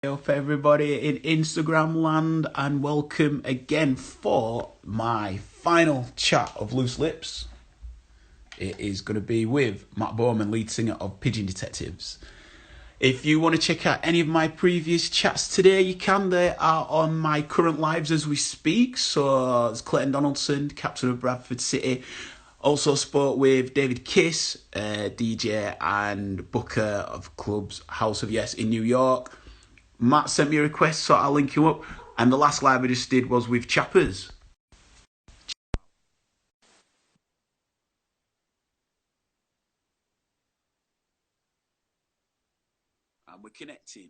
Up everybody in Instagram land, and welcome again for my final chat of Loose Lips. It is going to be with Matt Bowman, lead singer of Pigeon Detectives. If you want to check out any of my previous chats today, you can. They are on my current lives as we speak. So it's Clayton Donaldson, captain of Bradford City. Also spoke with David Kiss, DJ and booker of clubs House of Yes in New York. Matt sent me a request, so I'll link you up. And the last live I just did was with Chappers. And we're connecting.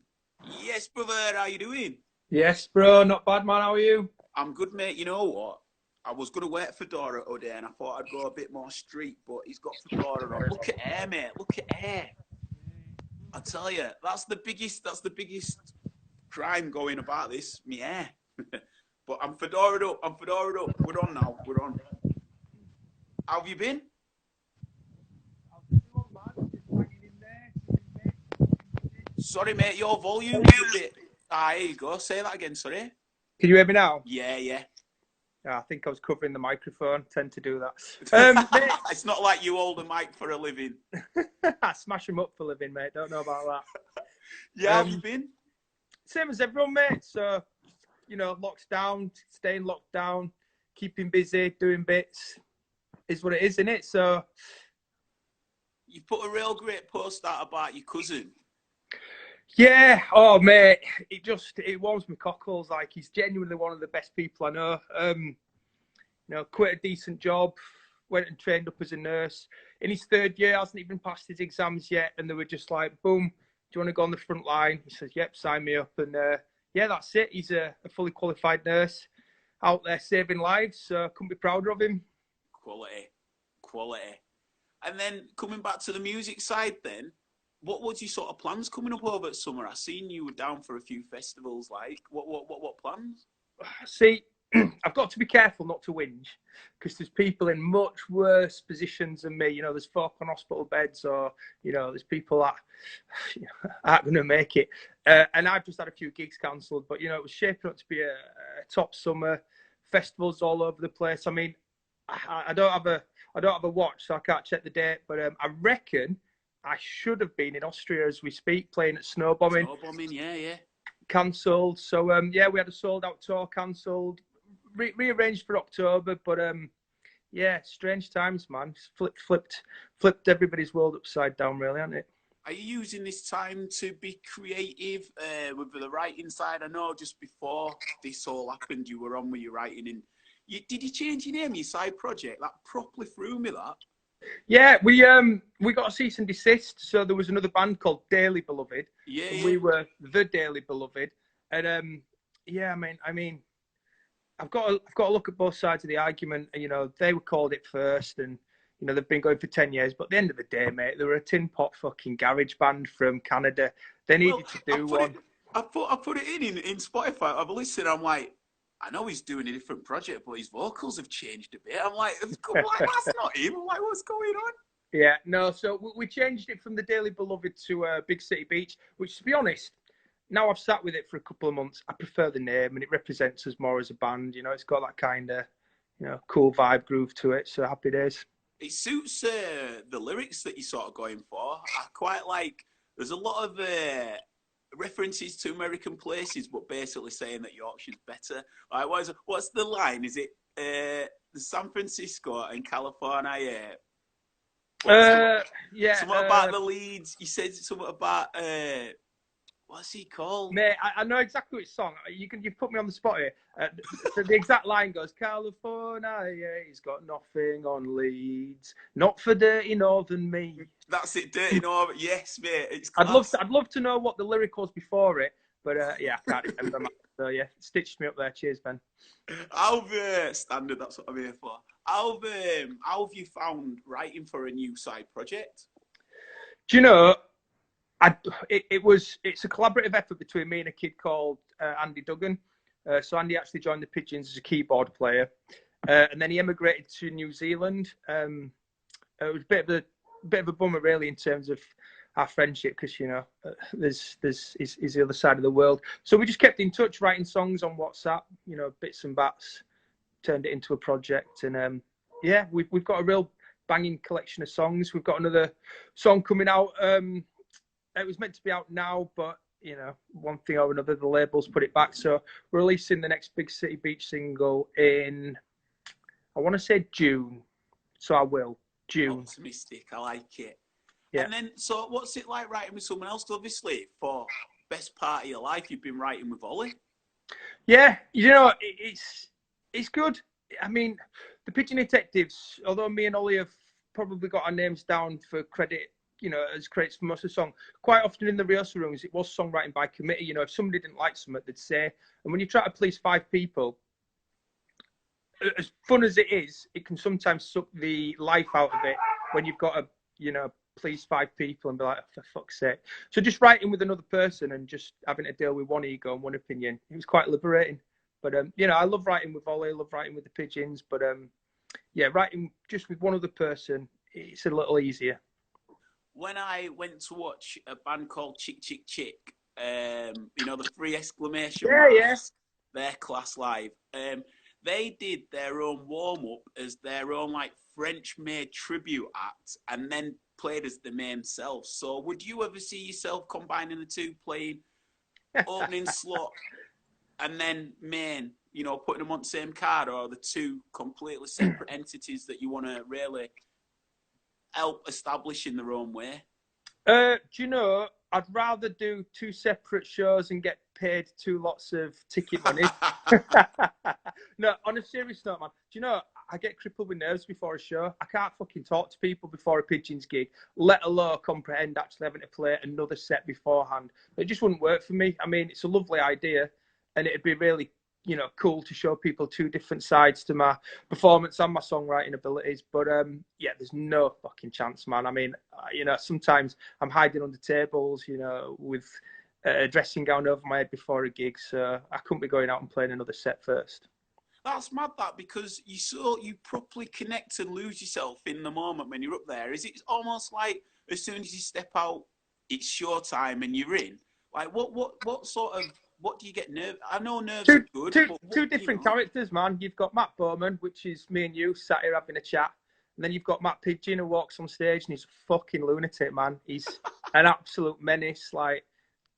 Yes, brother, how you doing? Yes, bro, not bad, man. How are you? I'm good, mate. You know what? I was going to wait for Fedora today, and I thought I'd go a bit more street, but he's got Fedora on. Look at hair, mate. Look at hair. I tell you, that's the biggest crime going about this, me hair. But I'm Fedora'd up. We're on now. We're on. How have you been? Sorry, mate, your volume's a bit. Ah, here you go. Say that again, sorry. Can you hear me now? Yeah. Yeah, I think I was covering the microphone. Tend to do that. Mate, it's not like you hold a mic for a living. I smash them up for a living, mate. Don't know about that. Yeah, how have you been? Same as everyone, mate. So, locked down, staying locked down, keeping busy, doing bits. Is what it is, isn't it? So, you put a real great post out about your cousin. Yeah, oh mate, it warms my cockles. Like, he's genuinely one of the best people I know. Quit a decent job, went and trained up as a nurse. In his third year, hasn't even passed his exams yet, and they were just like, boom, do you want to go on the front line? He says, yep, sign me up. And yeah, that's it. He's a fully qualified nurse out there saving lives, so couldn't be prouder of him. Quality. And then coming back to the music side then, what was your sort of plans coming up over summer? I seen you were down for a few festivals. Like, what plans? See, I've got to be careful not to whinge, because there's people in much worse positions than me. There's folk on hospital beds, or there's people that aren't going to make it. And I've just had a few gigs cancelled, but it was shaping up to be a top summer. Festivals all over the place. I mean, I don't have a watch, so I can't check the date. But I reckon I should have been in Austria as we speak, playing at Snowbombing. Yeah. Cancelled. So yeah, we had a sold out tour cancelled, rearranged for October. But yeah, strange times, man. Flipped everybody's world upside down, really, hasn't it? Are you using this time to be creative with the writing side? I know just before this all happened, you were on with your writing. And did you change your name, your side project? That properly threw me, that. Yeah, we got a cease and desist. So there was another band called Daily Beloved. Yeah. We were the Daily Beloved, and yeah, I mean, I've got to look at both sides of the argument. They were called it first, and they've been going for 10 years. But at the end of the day, mate, they were a tin pot fucking garage band from Canada. They needed to do one. I put it in Spotify. I've listened. I'm like, I know he's doing a different project, but his vocals have changed a bit. I'm like, that's not him. I'm like, what's going on? Yeah, no. So we changed it from the Daily Beloved to Big City Beach, which, to be honest, now I've sat with it for a couple of months, I prefer the name, and it represents us more as a band. It's got that kind of, cool vibe groove to it. So happy days. It suits the lyrics that you're sort of going for. I quite like. There's a lot of references to American places, but basically saying that Yorkshire's better. Like, what's the line? Is it the San Francisco and California? Yeah. Something about the Leeds. You said something about what's he called? Mate, I know exactly which song. You put me on the spot here. So the exact line goes, California, he's got nothing on Leeds, not for dirty northern me. That's it, dirty northern. Yes, mate. It's class. I'd love to know what the lyric was before it, but yeah, I can't remember. So yeah, stitched me up there. Cheers, Ben. Standard. That's what I'm here for. How have you found writing for a new side project? Do you know? It's a collaborative effort between me and a kid called Andy Duggan. So Andy actually joined the Pigeons as a keyboard player, and then he emigrated to New Zealand. It was a bit of a bummer, really, in terms of our friendship, because you know there's is the other side of the world. So we just kept in touch, writing songs on WhatsApp, you know, bits and bats, turned it into a project, and yeah, we've got a real banging collection of songs. We've got another song coming out. It was meant to be out now, but you know, one thing or another, the labels put it back. So we're releasing the next Big City Beach single in, I want to say June. So I will. June. Optimistic, I like it. Yeah. And then, so what's it like writing with someone else? Obviously, for best part of your life, you've been writing with Ollie. Yeah, you know, it's good. I mean, the Pigeon Detectives, although me and Ollie have probably got our names down for credit, you know, as credits for most of the song, quite often in the rehearsal rooms, it was songwriting by committee. You know, if somebody didn't like something, they'd say. And when you try to please 5 people, as fun as it is, it can sometimes suck the life out of it when you've got to, you know, please 5 people and be like, oh, for fuck's sake. So just writing with another person and just having to deal with one ego and one opinion, it was quite liberating. But you know, I love writing with Ollie, I love writing with the Pigeons, but yeah, writing just with one other person, it's a little easier. When I went to watch a band called Chick Chick Chick, you know, the 3 exclamation marks, Yeah. their class live, they did their own warm-up as their own like French-made tribute act, and then played as the main self. So would you ever see yourself combining the two, playing opening slot and then main, you know, putting them on the same card, or the two completely separate entities that you want to really help establish in their own way? Do you know, I'd rather do 2 separate shows and get paid 2 lots of ticket money. No, on a serious note, man, do you know, I get crippled with nerves before a show. I can't fucking talk to people before a Pigeons gig, let alone comprehend actually having to play another set beforehand. It just wouldn't work for me. I mean, it's a lovely idea, and it'd be really, you know, cool to show people 2 different sides to my performance and my songwriting abilities. But yeah, there's no fucking chance, man. I mean, you know, sometimes I'm hiding under tables, you know, with a dressing gown over my head before a gig, so I couldn't be going out and playing another set first. That's mad, that, because you properly connect and lose yourself in the moment when you're up there. Is it almost like as soon as you step out, it's showtime and you're in? Like what sort of, what do you get nerve? I know nerves are good. Two different characters, man. You've got Matt Bowman, which is me and you sat here having a chat, and then you've got Matt Pigeon, who walks on stage and he's a fucking lunatic, man. He's an absolute menace. Like,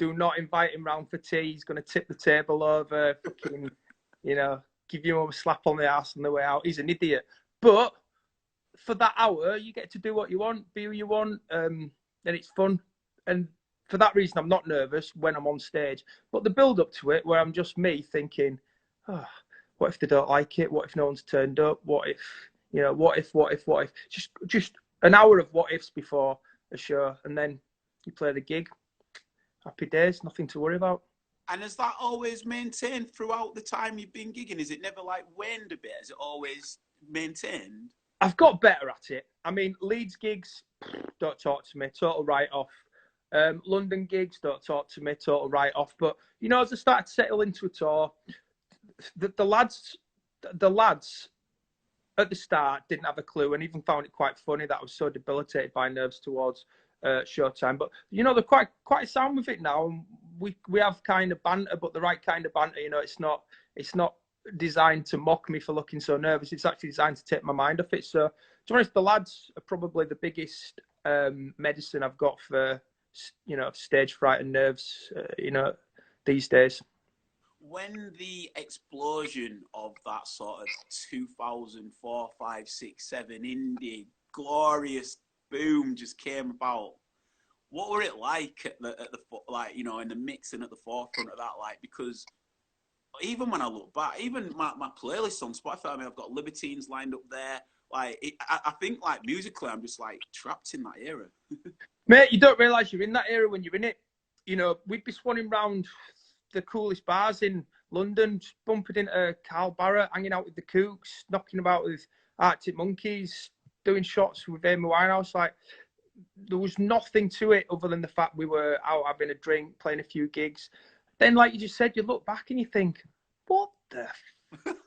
do not invite him round for tea. He's going to tip the table over, fucking, you know, give you a slap on the ass on the way out. He's an idiot. But for that hour, you get to do what you want, be who you want, and it's fun. And for that reason, I'm not nervous when I'm on stage. But the build up to it, where I'm just me thinking, oh, what if they don't like it? What if no one's turned up? What if, you know, what if? Just an hour of what ifs before a show, and then you play the gig. Happy days, nothing to worry about. And has that always maintained throughout the time you've been gigging? Is it never like waned a bit? Is it always maintained? I've got better at it. I mean, Leeds gigs, don't talk to me, total write-off. London gigs, don't talk to me, total write-off. But, you know, as I started to settle into a tour, the lads at the start didn't have a clue, and even found it quite funny that I was so debilitated by nerves towards showtime. But, you know, they're quite sound with it now. And we have kind of banter, but the right kind of banter. You know, it's not designed to mock me for looking so nervous. It's actually designed to take my mind off it. So, to be honest, the lads are probably the biggest medicine I've got for, you know, stage fright and nerves, you know, these days. When the explosion of that sort of 2004, 5, 6, 7 indie glorious boom just came about, what were it like at the like, you know, in the mix and at the forefront of that? Like, because even when I look back, even my playlist on Spotify, I mean, I've got Libertines lined up there. Like, I think, like, musically, I'm just, like, trapped in that era. Mate, you don't realise you're in that era when you're in it. You know, we'd be swanning round the coolest bars in London, bumping into Carl Barrett, hanging out with the Kooks, knocking about with Arctic Monkeys, doing shots with Amy Winehouse. Like, there was nothing to it other than the fact we were out having a drink, playing a few gigs. Then, like you just said, you look back and you think, what the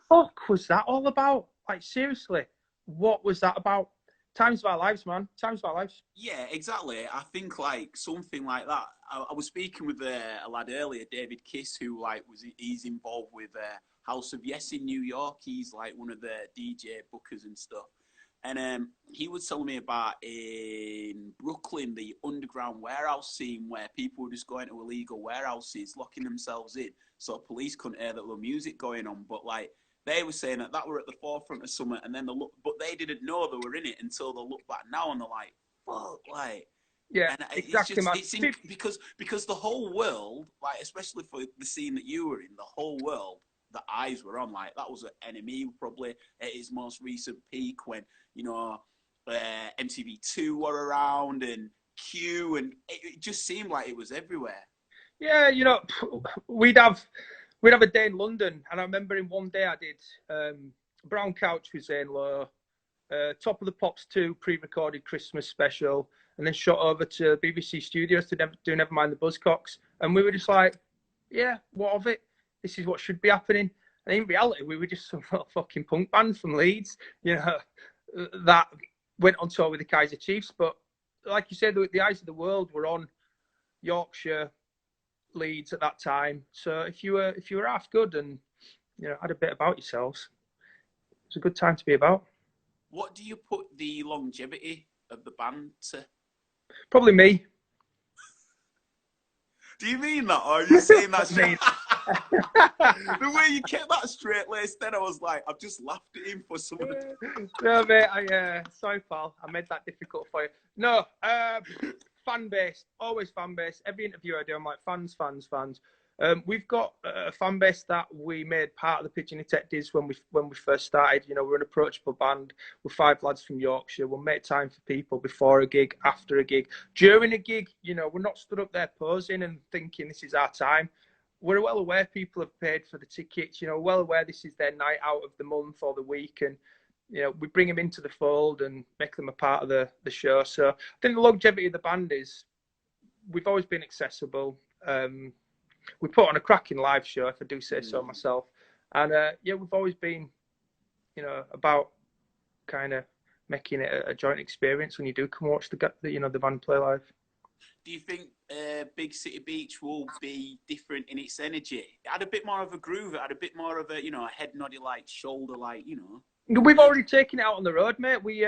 fuck was that all about? Like, seriously, what was that about? times of our lives, man. Times of our lives. Yeah, exactly. I think like something like that. I was speaking with a lad earlier, David Kiss, who like he's involved with House of Yes in New York. He's like one of the DJ bookers and stuff. And he was telling me about in Brooklyn, the underground warehouse scene where people were just going to illegal warehouses, locking themselves in, so police couldn't hear that there was music going on. But like they were saying that were at the forefront of something, and then but they didn't know they were in it until they look back now and they're like, fuck, like. Yeah, And exactly, man. Because the whole world, like especially for the scene that you were in, the whole world, the eyes were on. Like that was an enemy probably at its most recent peak when MTV2 were around and Q, and it just seemed like it was everywhere. Yeah, we'd have a day in London, and I remember in one day I did Brown Couch with Zane Lowe, Top of the Pops 2 pre-recorded Christmas special, and then shot over to BBC Studios to do Nevermind the Buzzcocks, and we were just like, yeah, what of it? This is what should be happening. And in reality, we were just some fucking punk band from Leeds, that went on tour with the Kaiser Chiefs. But like you said, the eyes of the world were on Yorkshire, Leeds at that time. So if you were half good and had a bit about yourselves, it's a good time to be about. What do you put the longevity of the band to? Probably me. Do you mean that, or are you saying that straight? The way you kept that straight laced, then I was like, I've just laughed at him for some. No, mate. Sorry, pal. I made that difficult for you. No, fan base. Always fan base. Every interview I do, I'm like fans. We've got a fan base that we made part of the Pigeon Detectives when we first started. We're an approachable band. We're 5 lads from Yorkshire. We'll make time for people before a gig, after a gig, during a gig. We're not stood up there posing and thinking this is our time. We're well aware people have paid for the tickets. Well aware this is their night out of the month or the week, and we bring them into the fold and make them a part of the show. So I think the longevity of the band is we've always been accessible. We put on a cracking live show, if I do say so myself. And we've always been, about kind of making it a joint experience when you do come watch the band play live. Do you think Big City Beach will be different in its energy? It had a bit more of a groove. It had a bit more of a, a head noddy like, shoulder like, We've already taken it out on the road, mate. We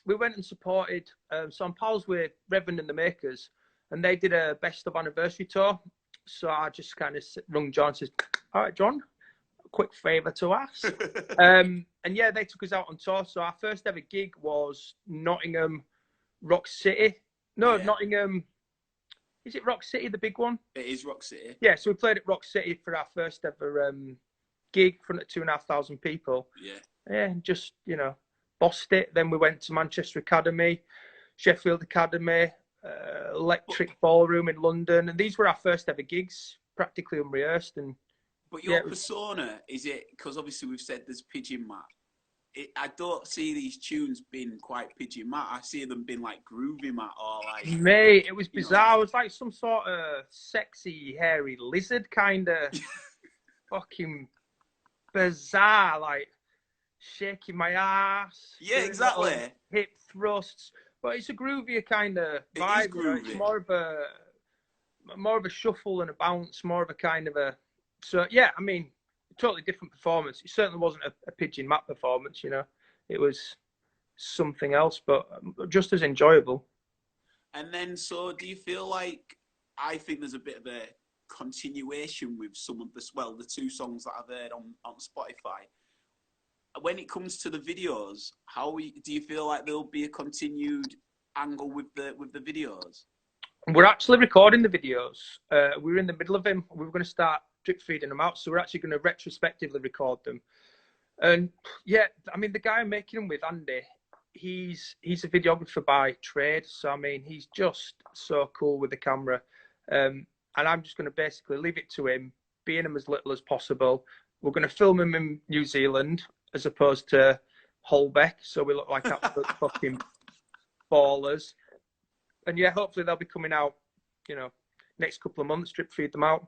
went and supported some pals with Reverend and the Makers, and they did a best of anniversary tour. So I just kind of rung John and says, all right, John, a quick favour to ask. And yeah, they took us out on tour. So our first ever gig was Nottingham, Rock City. No, yeah. Nottingham. Is it Rock City, the big one? It is Rock City. Yeah, so we played at Rock City for our first ever gig in front of 2,500 people. Yeah. Yeah, just, bossed it. Then we went to Manchester Academy, Sheffield Academy, Electric Ballroom in London, and these were our first ever gigs, practically unrehearsed. But your persona, is it, because obviously we've said there's Pigeon Matt, I don't see these tunes being quite Pigeon Matt. I see them being like groovy Matt or like... Mate, it was bizarre. It was like some sort of sexy, hairy lizard kind of fucking bizarre, like shaking my ass. Yeah, exactly. Hip thrusts. But it's a groovier kind of vibe. It's more of a shuffle and a bounce, more of a kind of a... So, yeah, I mean, totally different performance. It certainly wasn't a Pigeon Matt performance, It was something else, but just as enjoyable. And then, so do you feel like... I think there's a bit of a continuation with some of the 2 songs that I've heard on Spotify. When it comes to the videos, do you feel like there'll be a continued angle with the videos? We're actually recording the videos. We're in the middle of them. We were going to start drip feeding them out, so we're actually going to retrospectively record them. And yeah, I mean, the guy I'm making them with, Andy, he's a videographer by trade. So I mean, he's just so cool with the camera. And I'm just going to basically leave it to him, be in them as little as possible. We're going to film him in New Zealand as opposed to Holbeck, so we look like absolute fucking ballers. And yeah, hopefully they'll be coming out, next couple of months, drip feed them out.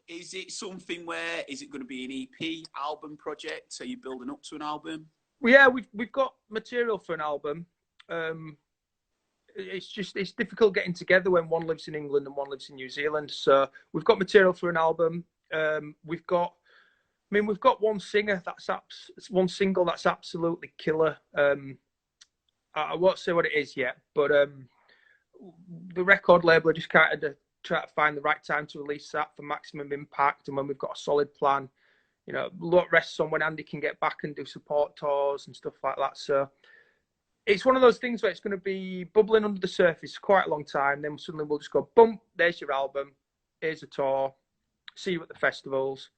Is it something where, is it going to be an EP album project? Are you building up to an album? Yeah, we've got material for an album. It's difficult getting together when one lives in England and one lives in New Zealand. So we've got material for an album. We've got one singer one single that's absolutely killer. I won't say what it is yet, but the record label are just kind of try to find the right time to release that for maximum impact. And when we've got a solid plan, you know, a lot rests on when Andy can get back and do support tours and stuff like that. So it's one of those things where it's going to be bubbling under the surface for quite a long time. Then suddenly we'll just go, boom, there's your album. Here's a tour. See you at the festivals.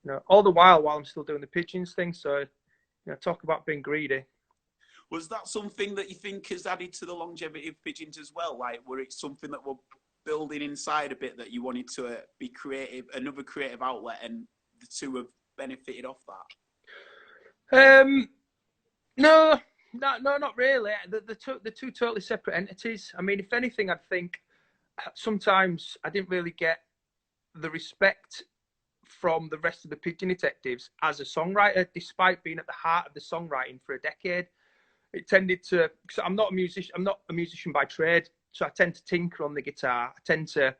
You know, all the while I'm still doing the pigeons thing. So, you know, talk about being greedy. Was that something that you think has added to the longevity of pigeons as well? Like, were it something that we're building inside a bit that you wanted to be creative, another creative outlet, and the two have benefited off that? No, not really. The two totally separate entities. I mean, if anything, I'd think sometimes I didn't really get the respect from the rest of the Pigeon Detectives as a songwriter, despite being at the heart of the songwriting for a decade. It tended to, because I'm not a musician by trade, so I tend to tinker on the guitar. I tend to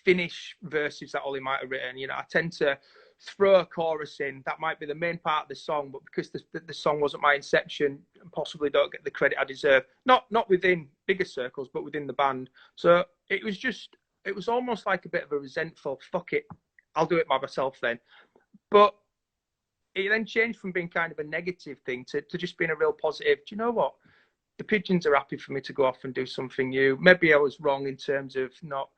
finish verses that Ollie might have written. You know, I tend to throw a chorus in. That might be the main part of the song, but because the song wasn't my inception, possibly don't get the credit I deserve. Not within bigger circles, but within the band. So it was almost like a bit of a resentful, fuck it, I'll do it by myself then. But it then changed from being kind of a negative thing to just being a real positive. Do you know what? The pigeons are happy for me to go off and do something new. Maybe I was wrong in terms of not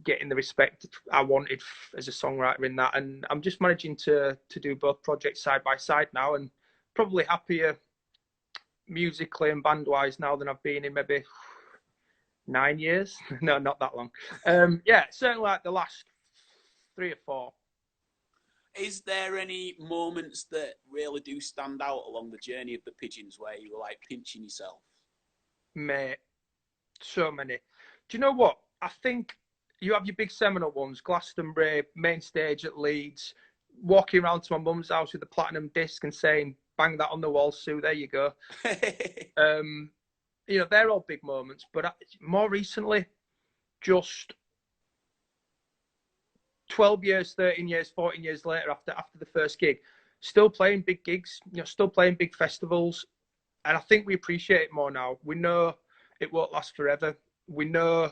getting the respect I wanted as a songwriter in that. And I'm just managing to do both projects side by side now, and probably happier musically and band-wise now than I've been in maybe 9 years. No, not that long. Yeah, certainly like the last 3 or 4. Is there any moments that really do stand out along the journey of the pigeons where you were like pinching yourself? Mate, so many. Do you know what? I think you have your big seminal ones, Glastonbury, main stage at Leeds, walking around to my mum's house with a platinum disc and saying, bang that on the wall, Sue, there you go. You know, they're all big moments. But more recently, just 12 years, 13 years, 14 years later after the first gig, still playing big gigs, you know, still playing big festivals. And I think we appreciate it more now. We know it won't last forever. We know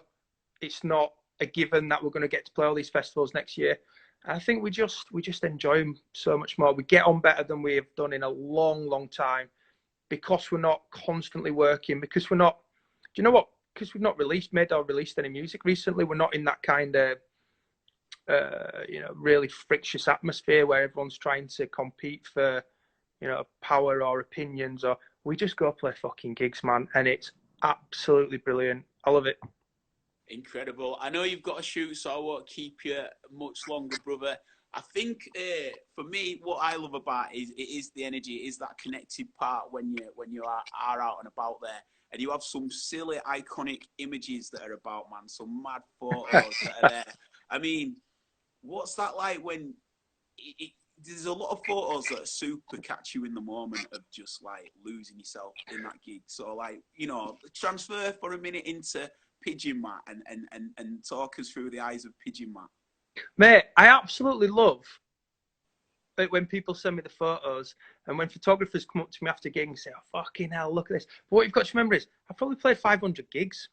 it's not a given that we're going to get to play all these festivals next year. And I think we just enjoy them so much more. We get on better than we have done in a long, long time, because we're not constantly working, because we're not, do you know what? Because we've not made or released any music recently. We're not in that kind of, you know, really frictious atmosphere where everyone's trying to compete for, you know, power or opinions. Or we just go play fucking gigs, man, and it's absolutely brilliant. I love it. Incredible. I know you've got to shoot, so I won't keep you much longer, brother. I think for me, what I love about it is the energy. It is that connected part when you are out and about there, and you have some silly, iconic images that are about, man. Some mad photos that are there. I mean, what's that like when there's a lot of photos that are super catch you in the moment of just like losing yourself in that gig. So like, you know, transfer for a minute into Pigeon Matt and talk us through the eyes of Pigeon Matt. Mate, I absolutely love it when people send me the photos and when photographers come up to me after gigs and say, oh, fucking hell, look at this. But what you've got to remember is I've probably played 500 gigs.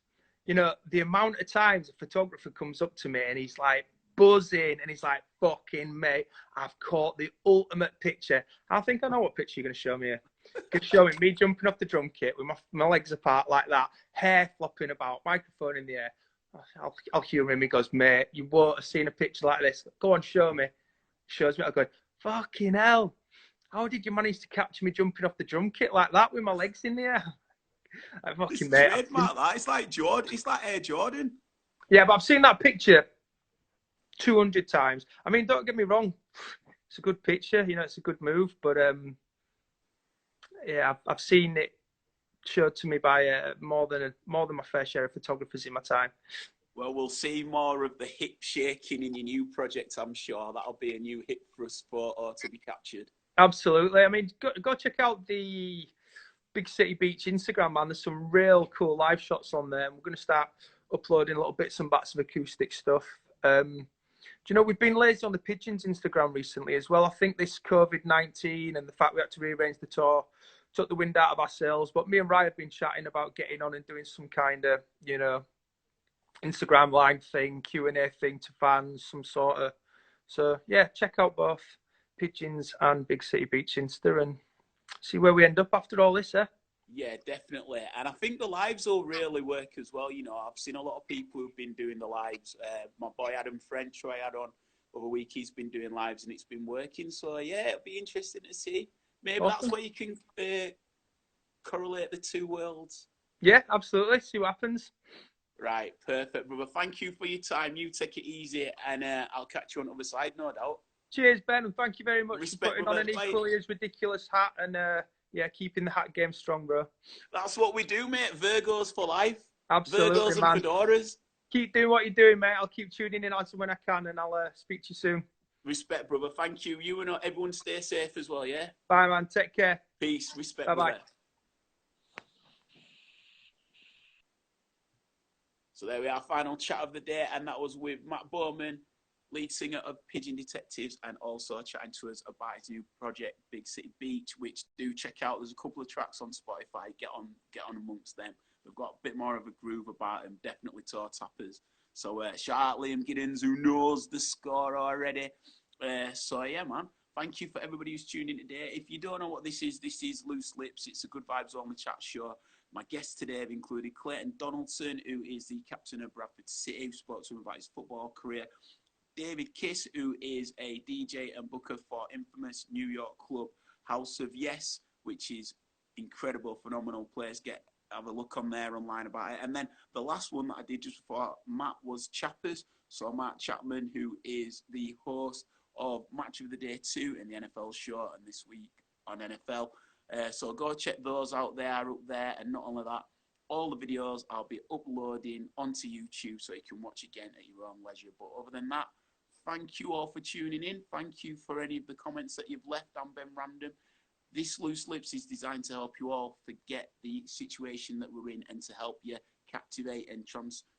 You know, the amount of times a photographer comes up to me and he's like buzzing and he's like, fucking mate, I've caught the ultimate picture. I think I know what picture you're going to show me here. You're showing me jumping off the drum kit with my legs apart like that, hair flopping about, microphone in the air. I'll humour him. He goes, mate, you won't have seen a picture like this. Go on, show me. Shows me. I go, fucking hell. How did you manage to capture me jumping off the drum kit like that with my legs in the air? Like, fucking mate. Trademark that. It's like Jordan. It's like Air Jordan. Yeah, but I've seen that picture 200 times. I mean, don't get me wrong. It's a good picture. You know, it's a good move. But yeah, I've seen it showed to me by more than my fair share of photographers in my time. Well, we'll see more of the hip shaking in your new project, I'm sure. That'll be a new hip thrust photo to be captured. Absolutely. I mean, go check out the Big City Beach Instagram, man. There's some real cool live shots on there. And we're going to start uploading little bits and bats of acoustic stuff. Do you know, we've been lazy on the Pigeons Instagram recently as well. I think this COVID-19 and the fact we had to rearrange the tour took the wind out of our sails. But me and Ryan have been chatting about getting on and doing some kind of, you know, Instagram live thing, Q&A thing to fans, some sort of. So, yeah, check out both Pigeons and Big City Beach Insta and see where we end up after all this, eh? Yeah, definitely. And I think the lives will really work as well. You know, I've seen a lot of people who've been doing the lives. My boy Adam French, who I had on over a week, he's been doing lives and it's been working. So, yeah, it'll be interesting to see. Maybe Awesome. that's where you can correlate the two worlds. Yeah, absolutely. See what happens. Right, perfect, brother. Thank you for your time. You take it easy, and I'll catch you on the other side, no doubt. Cheers, Ben, and thank you very much Respect, for putting brother. on an equally as ridiculous hat and yeah, keeping the hat game strong, bro. That's what we do, mate. Virgos for life. Absolutely, Virgos man. and fedoras. Keep doing what you're doing, mate. I'll keep tuning in as and when I can, and I'll speak to you soon. Respect, brother. Thank you. You and everyone stay safe as well, yeah? Bye, man. Take care. Peace. Respect, Bye-bye. brother. So there we are, final chat of the day, and that was with Matt Bowman, lead singer of Pigeon Detectives, and also chatting to us about his new project, Big City Beach, which do check out. There's a couple of tracks on Spotify. Get on amongst them. They've got a bit more of a groove about them. Definitely toe tappers. So shout out Liam Giddens, who knows the score already. So yeah, man. Thank you for everybody who's tuned in today. If you don't know what this is Loose Lips. It's a good vibes only chat show. My guests today have included Clayton Donaldson, who is the captain of Bradford City, who spoke to him about his football career. David Kiss, who is a DJ and booker for infamous New York club House of Yes, which is incredible, phenomenal place. Have a look on there online about it. And then the last one that I did just before Matt was Chappers. So Matt Chapman, who is the host of Match of the Day 2 in the NFL show, and this week on NFL. So go check those out. They are up there. And not only that, all the videos I'll be uploading onto YouTube so you can watch again at your own leisure. But other than that, thank you all for tuning in. Thank you for any of the comments that you've left. I'm Ben Random. This Loose Lips is designed to help you all forget the situation that we're in and to help you captivate and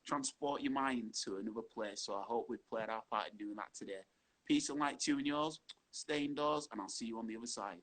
transport your mind to another place. So I hope we've played our part in doing that today. Peace and light to you and yours. Stay indoors, and I'll see you on the other side.